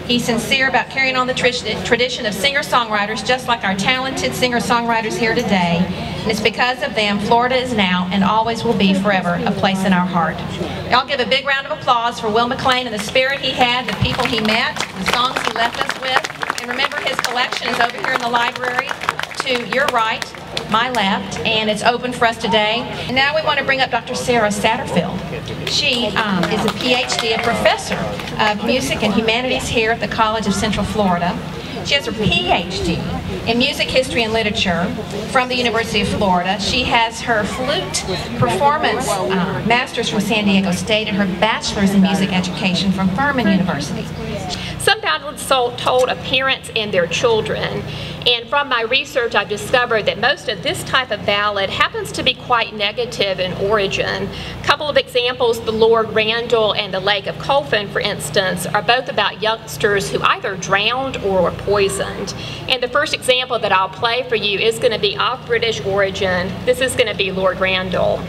He's sincere about carrying on the tradition of singer-songwriters, just like our talented singer-songwriters here today. And it's because of them, Florida is now and always will be forever a place in our heart. Y'all give a big round of applause for Will McLean and the spirit he had, the people he met, the songs he left us with. And remember, his collection is over here in the library to your right, my left, and it's open for us today. And now we want to bring up Dr. Sarah Satterfield. She is a PhD, a professor of music and humanities here at the College of Central Florida. She has her PhD in music history and literature from the University of Florida. She has her flute performance master's from San Diego State and her bachelor's in music education from Furman University. Some ballads told of parents and their children, and from my research I've discovered that most of this type of ballad happens to be quite negative in origin. A couple of examples, the Lord Randall and the Lake of Colfin, for instance, are both about youngsters who either drowned or were poisoned. And the first example that I'll play for you is going to be of British origin. This is going to be Lord Randall.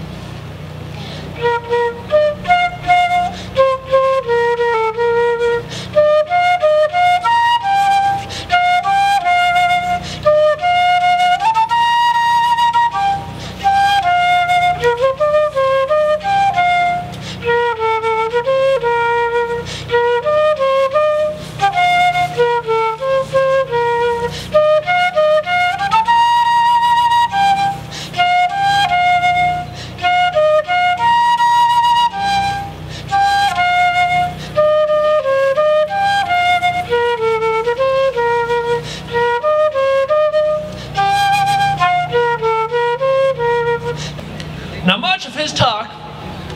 Now much of his talk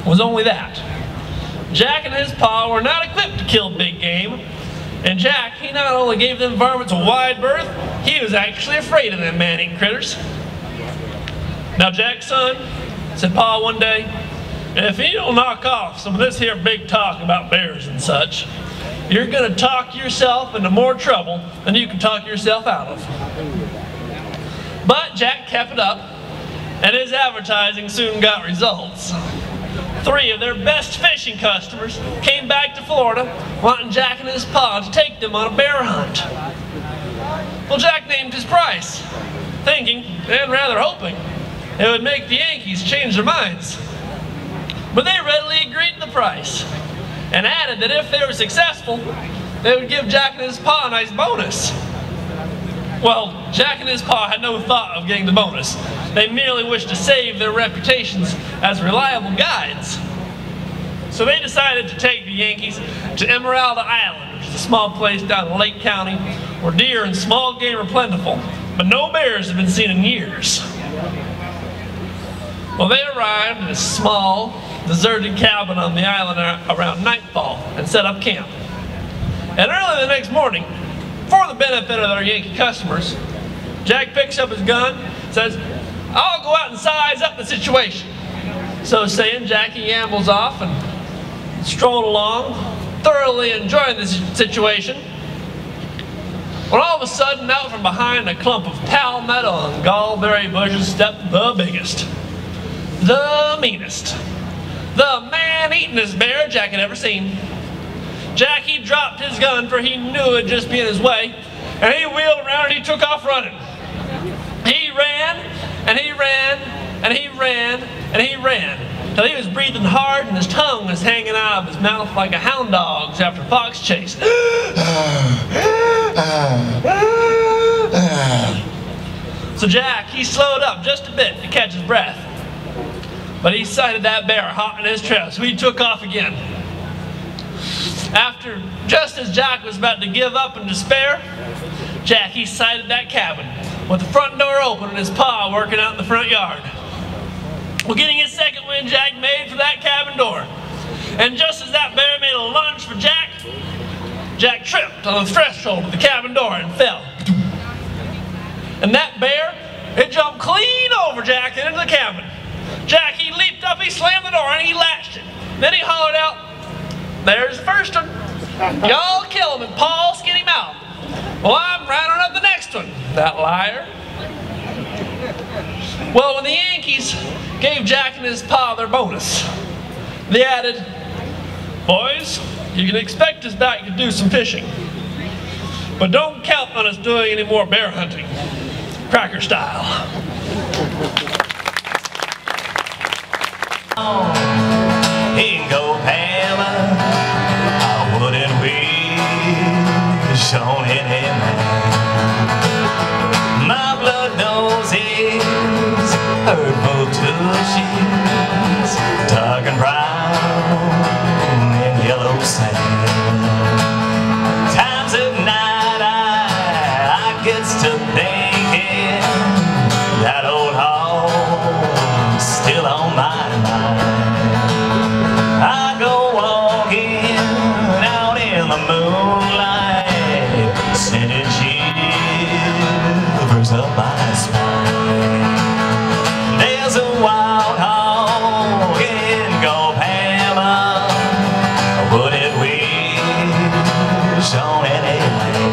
was only that. Jack and his pa were not equipped to kill big game, and Jack, he not only gave them varmints a wide berth, he was actually afraid of them man-eating critters. Now Jack's son said, "Pa, one day, if you don't knock off some of this here big talk about bears and such, you're gonna talk yourself into more trouble than you can talk yourself out of." But Jack kept it up, and his advertising soon got results. 3 of their best fishing customers came back to Florida wanting Jack and his pa to take them on a bear hunt. Well, Jack named his price, thinking, and rather hoping, it would make the Yankees change their minds. But they readily agreed to the price, and added that if they were successful, they would give Jack and his pa a nice bonus. Well, Jack and his pa had no thought of getting the bonus. They merely wished to save their reputations as reliable guides. So they decided to take the Yankees to Esmeralda Island, which is a small place down in Lake County where deer and small game are plentiful, but no bears have been seen in years. Well, they arrived in a small, deserted cabin on the island around nightfall and set up camp. And early the next morning, for the benefit of their Yankee customers, Jack picks up his gun, says, "I'll go out and size up the situation." So saying, Jackie ambles off and strolled along, thoroughly enjoying the situation, when all of a sudden, out from behind a clump of palmetto and gallberry bushes stepped the biggest, the meanest, the man-eatingest bear Jack had ever seen. Jackie dropped his gun, for he knew it would just be in his way, and he wheeled around and he took off running. He ran, and he ran, and he ran, and he ran, till he was breathing hard and his tongue was hanging out of his mouth like a hound dog's after a fox chase. So Jack, he slowed up just a bit to catch his breath, but he sighted that bear hot in his trail, so he took off again. Just as Jack was about to give up in despair, Jack, he sighted that cabin with the front door open and his pa working out in the front yard. Well, getting his second wind, Jack made for that cabin door. And just as that bear made a lunge for Jack, Jack tripped on the threshold of the cabin door and fell. And that bear, it jumped clean over Jack and into the cabin. Jack, he leaped up, he slammed the door, and he latched it. Then he hollered out, "There's the first one. Y'all kill him and Paul skin him out. Well, I'm rounding up the next one, that liar." Well, when the Yankees gave Jack and his pa their bonus, they added, "Boys, you can expect us back to do some fishing. But don't count on us doing any more bear hunting, cracker style. In Ocala, wouldn't we shown any man? My blood knows it's hurtful to she's dark and brown and yellow sand. Times of night I gets to thinking that old home's still on my mind. I go walking out in the moonlight, sending shivers up my spine. There's a wild hog in Ocala, would it wish on any land?